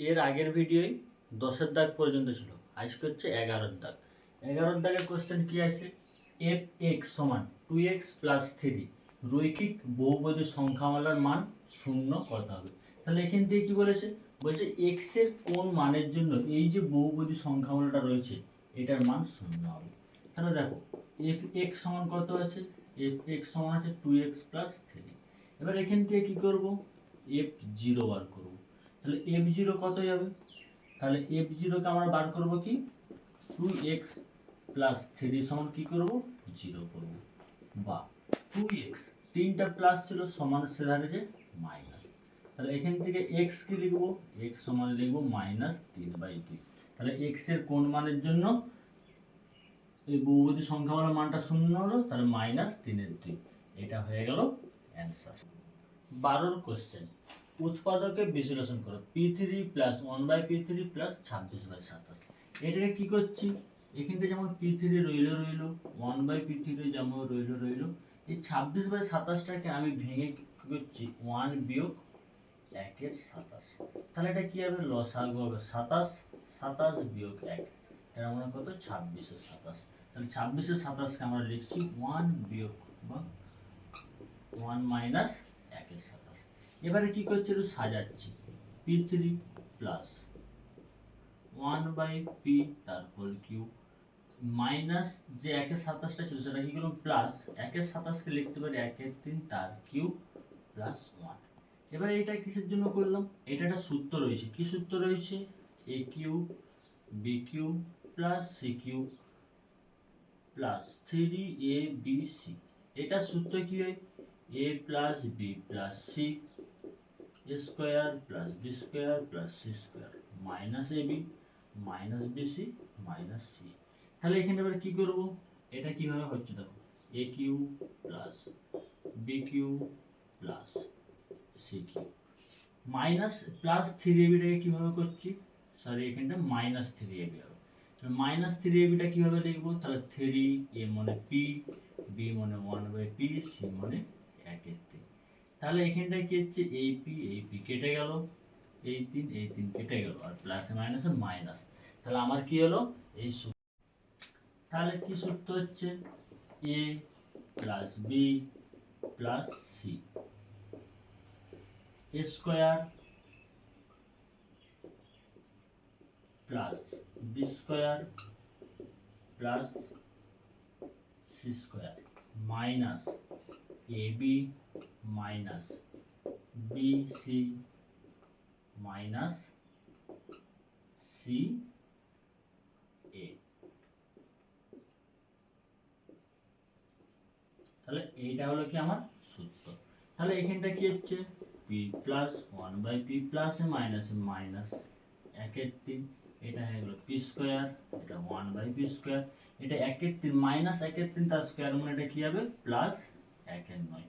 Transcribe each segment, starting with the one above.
এর আগের ভিডিওয় 10-এর দাগ পর্যন্ত ছিল, আজকে হচ্ছে 11-এর দাগ। 11-এর দাগের কোশ্চেন কি আছে? এফ এক্স সমান 2x প্লাস 3 রৈখিক বহুপদী সংখ্যামালার মান শূন্য কত হবে? তাহলে এখান থেকে কি বলেছে? বলছে এক্স এর কোন মানের জন্য এই যে বহুপদী সংখ্যামালাটা রয়েছে এটার মান শূন্য হবে। তাহলে দেখো এফ এক্স সমান কত আছে? এফ এক্স সমান আছে 2x প্লাস 3। এবার এখান থেকে কি করব? এফ জিরো বার করব। তাহলে এফ জিরো কত যাবে? তাহলে এফ জিরোকে আমরা বার করব কি? 2x প্লাস 3 সমান কি করব? জিরো করব। বা 2x তিনটা প্লাস ছিল সমান সেধারে যে মাইনাস। তাহলে এখান থেকে x কি লিখব? x সমান লিখব -3/2। তাহলে x এর কোন মানের জন্য এই বহুপদী সংখ্যামালার মানটা শূন্য হলো? তাহলে -3/2। এটা হয়ে গেল অ্যান্সার। 12 কোশ্চেন, উৎপাদকে বিশ্লেষণ করো। p3 plus 1/p3 plus 26/27। এটাকে কি করছি? এখান থেকে যেমন p3 রইল 1/p3 যেমন রইল, এই 26/27টাকে আমি ভেঙে কি করছি? 1 বিয়োগ 1 এর 27। তাহলে এটা কি হবে? লসাগু হবে 27, 27 বিয়োগ 1, তার মানে কত? 26/27। তাহলে 26/27কে আমরা লিখছি 1 বিয়োগ বা 1 মাইনাস 1 এর 27। এবারে কি করছি? একটু সাজাচ্ছি। p3 প্লাস 1/p তারপর কিউ মাইনাস যে 1 এর 27টা ছিল সেটা কি করলাম? প্লাস 1 এর 27কে লিখতে পারি 1 এর 3 তার কিউ প্লাস 1। এবারে এটা কিসের জন্য করলাম? এটা একটা সূত্র রয়েছে। কি সূত্র রয়েছে? a cube b cube plus c cube plus 3ab c। এটা সূত্র কি হয়? a plus b plus c square plus b square plus c square minus ab minus bc minus c। তাহলে এখানে এবার কি করব? এটা কিভাবে হচ্ছে দেখো, a cube plus b cube plus c cube minus plus 3ab টাকে কিভাবে করছি? সরি এখানটা মাইনাস 3ab হবে। মাইনাস 3ab টা কিভাবে লিখবো? তাহলে 3 a মানে p, b মানে 1/p, c মানে 1/3। তাহলে এখানটায় কি হচ্ছে? এই p কেটে গেল, এই 3 কেটে গেল, আর প্লাসে মাইনাসে মাইনাস। তাহলে আমার কি হলো? এই সূত্র। তাহলে কি সূত্র হচ্ছে? a plus b plus c square plus b square plus c square minus ab minus bc minus ca। তাহলে এইটা হলো কি আমার সূত্র। তাহলে এখানটা কি হচ্ছে? p plus 1/p plus minus minus 1/3, এটা হয়ে গেল p স্কয়ার, এটা 1/p স্কয়ার, এটা 1/3 মাইনাস 1/3 তার স্কয়ার মানে এটা কি হবে? প্লাস 1/9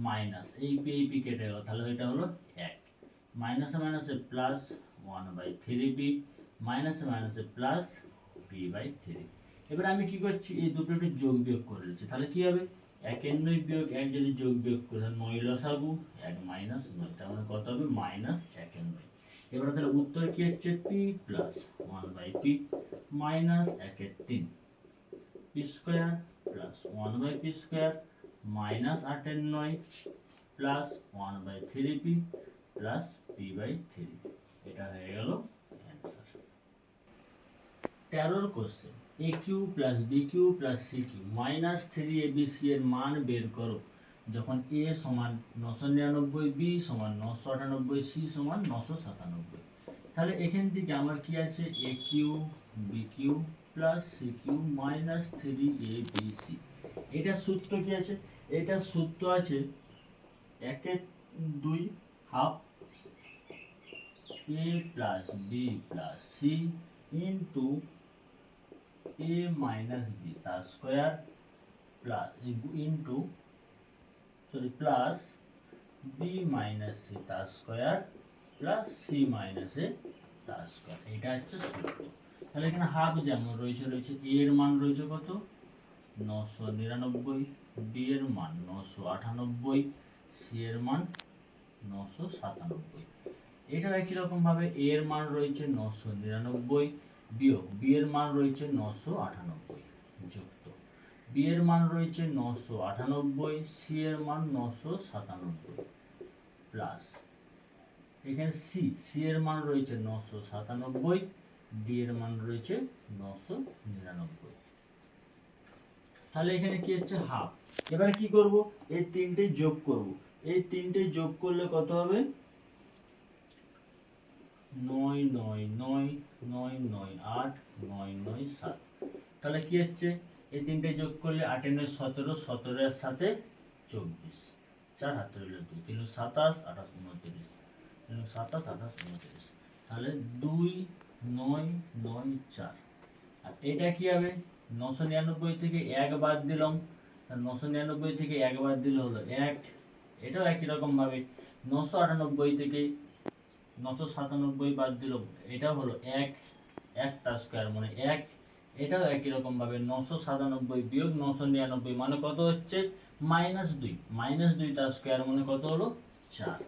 মাইনাস এই p কেটে গেল, তাহলে এটা হলো 1 মাইনাসে মাইনাসে প্লাস 1/3p মাইনাসে মাইনাসে প্লাস p/3। এবার আমি কি করছি? এই দুটো একটু যোগ বিয়োগ করে দিচ্ছি। তাহলে কি হবে? 1/9 বিয়োগ 1 যদি যোগ বিয়োগ করি তাহলে 9 লসাগু 1 মাইনাস 9, তার মানে কত হবে? মাইনাস 1/9। এবার তাহলে উত্তর কি হচ্ছে? p plus 1/p minus 1/3 p square plus 1/p square minus 8/9 plus 1/3p plus p/3। এটা হয়ে গেল answer. 13 question, a cube plus b cube plus c cube minus 3abc এর মান বের করো যখন a সমান 999, b সমান 998, c সমান 997। তাহলে এখান থেকে আমার কি আছে? a cube b cube plus c cube minus 3abc। এটার সূত্র কি আছে? এটার সূত্র আছে 1/2 half a plus b plus c into a minus b তার square plus into plus b minus c তার square plus c minus a তার স্কয়ার। এটা হচ্ছে সূত্র। তাহলে এখানে হাফ যেমন রয়েছে a এর মান রয়েছে কত? 999, b এর মান 998, c এর মান 997। এটাও একই রকম ভাবে এ এর মান রয়েছে 999 বিয়োগ বি এর মান রয়েছে 998 যুক্ত বি এর মান রয়েছে 998 সি এর মান 997 প্লাস এখানে সি এর মান রয়েছে 997 ডি এর মান রয়েছে 999। তাহলে এখানে কি হচ্ছে হাফ। এবারে কি করব, এই তিনটে যোগ করব। এই তিনটে যোগ করলে কত হবে, 9 9 9 9 9 8 9 9 7। তাহলে কি হচ্ছে, এই তিনটে যোগ করলে 8 9 17, 17 এর সাথে 24, 4 হাতে রইল 2, 3 27, 28 29, 3 27 28 29। তাহলে 2 9 9 4। আর এটা কি হবে, 999 থেকে 1 বাদ দিলাম, 999 থেকে 1 বাদ দিলে হলো 1। এটাও একই রকম ভাবে 998 থেকে 997 বাদ দিল, এটাও হলো 1, 1 তার স্কয়ার মানে 1। এটাও একই রকম ভাবে 997 বিয়োগ 999 মানে কত হচ্ছে, -2, -2 তার স্কয়ার মানে কত হলো 4।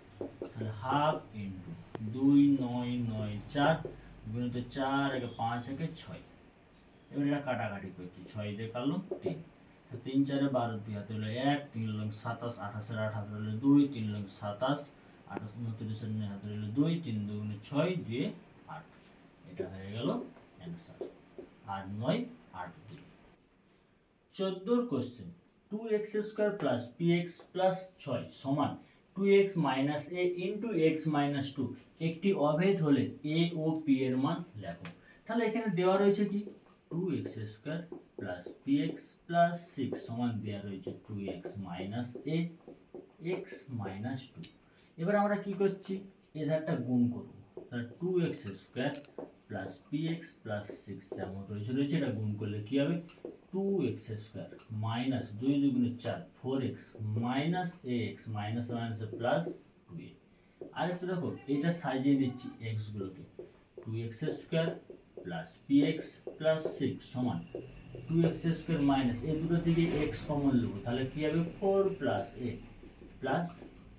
তাহলে হাফ ইনটু 2 9 9 4 গুণিত 4 একে 5 একে 6। এবার এটা কাটাকাটি করছি, 6 দিয়ে কাটলাম 3, 3 4 12, 2 হাতে হলো 1, 3 লং 27, 28 8 হাতে হলো 2, 3 লং 27, 28 29 এর হাতে হলো 2, 3 2 6 দিয়ে 8। এটা হয়ে গেল answer. 8 9 8 2। 14 question, 2x² plus px plus 6 সমান 2x minus a into x minus 2 একটি অভেদ হলে a ও p এর মান লেখো। তাহলে এখানে দেওয়া রয়েছে কি, 2x² প্লাস px প্লাস 6 সমান দেওয়া রয়েছে 2x minus a x minus 2। এবার আমরা কি করছি, এই ধারটা গুণ করব। তাহলে 2x² প্লাস px প্লাস 6 যেমন রয়েছে এটা গুণ করলে কি হবে, 2x² মাইনাস 2 দুগুণে 4 4x minus ax minus minus plus 2a। আর একটু দেখো এটা সাজিয়ে দিচ্ছি x গুলোকে, 2x² প্লাস px প্লাস 6 সমান 2x² মাইনাস এই দুটো থেকে x কমন নেব, তাহলে কি হবে 4 প্লাস a প্লাস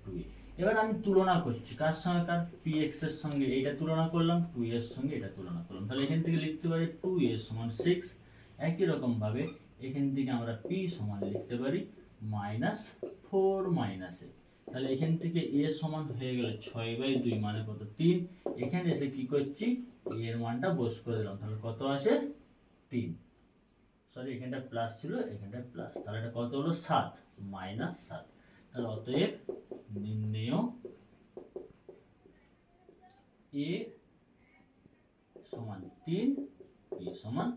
2a। এবার আমি তুলনা করছি কার সঙ্গে, কার px এর সঙ্গে এটা তুলনা করলাম, 2a এর সঙ্গে এটা তুলনা করলাম। তাহলে এখান থেকে লিখতে পারি 2a সমান 6। একই রকম ভাবে এখান থেকে আমরা p সমান লিখতে পারি -4 মাইনাস a। তাহলে এখান থেকে a সমান হয়ে গেল 6/2 মানে কত 3। এখানে এসে কি করছি, a এর মানটা বস করে দিলাম, তাহলে কত আসে 3। সরি এখানটা প্লাস ছিল, এখানটা প্লাস, তাহলে এটা কত হলো 7 -7। তাহলে অতএব নির্ণেয় a সমান 3, p সমান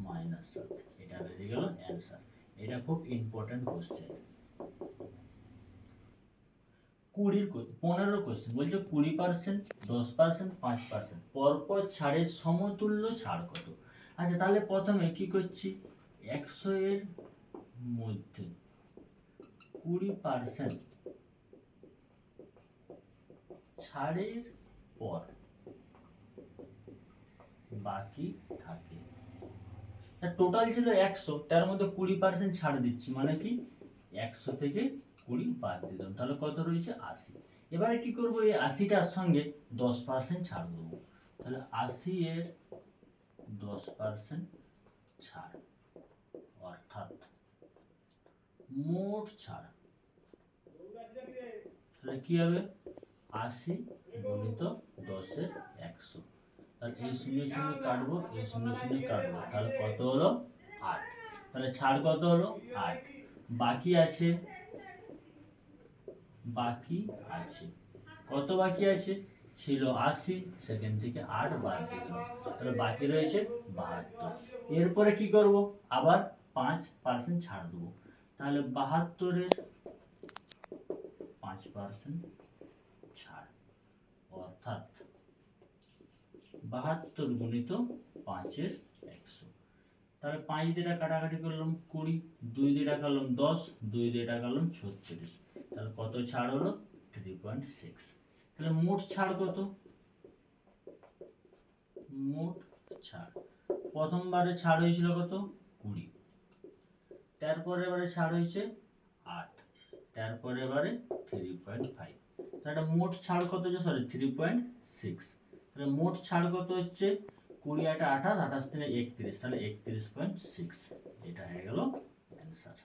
-7। এটা বেরিয়ে গেল অ্যান্সার। এটা খুব ইম্পর্টেন্ট কোশ্চেন। 15 কোশ্চেন বলছে 20%, 10%, 5% পরপর ছাড়ের সমতুল্য ছাড় কত। আচ্ছা তাহলে প্রথমে কি করছি, 100 এর মধ্যে 20% ছাড়ের পর বাকি থাকে, টোটাল ছিল 100, তার মধ্যে 20% ছাড় দিচ্ছি মানে কি 100 থেকে 20 বাদ দিলাম, তাহলে কত রয়েছে 80। এবারে কি করব, এই 80টার সঙ্গে 10% ছাড় দেবো, তাহলে 80 এর 10% ছাড় অর্থাৎ মোট ছাড়। তাহলে কি হবে 80 গুণিত 10 এর 100। তাহলে এই শূন্য শূন্য কাটবো, এই শূন্য শূন্য কাটবো, তাহলে কত হলো 8। তাহলে ছাড় কত হলো 8। বাকি আছে কত বাকি আছে, ছিল 80, সেখান থেকে 8 বাদ দিতে হবে, তাহলে বাকি রয়েছে 72। এরপরে কি করব, আবার 5% ছাড় দেবো, তাহলে 72 এর 5% ছাড় অর্থাৎ 72 গুণিত 5 এর 100। তাহলে 5 দিয়ে কাটাকাটি করলাম 20, 2 দিয়ে কাটলাম 10, 2 দিয়ে কাটলাম 36, তাহলে কত ছাড় হলো 3.6। তাহলে মোট ছাড় কত, মোট ছাড় প্রথমবারে ছাড় হয়েছিল কত 20, তারপরে বারে ছাড় হয়েছে 8, তারপরে বারে 3.5, তাহলে মোট ছাড় কত, সরি 3.6। সিক্স। তাহলে মোট ছাড় কত হচ্ছে 20 8 28, 28 3 31, তাহলে 31.6। এটা হয়ে গেল অ্যান্সার।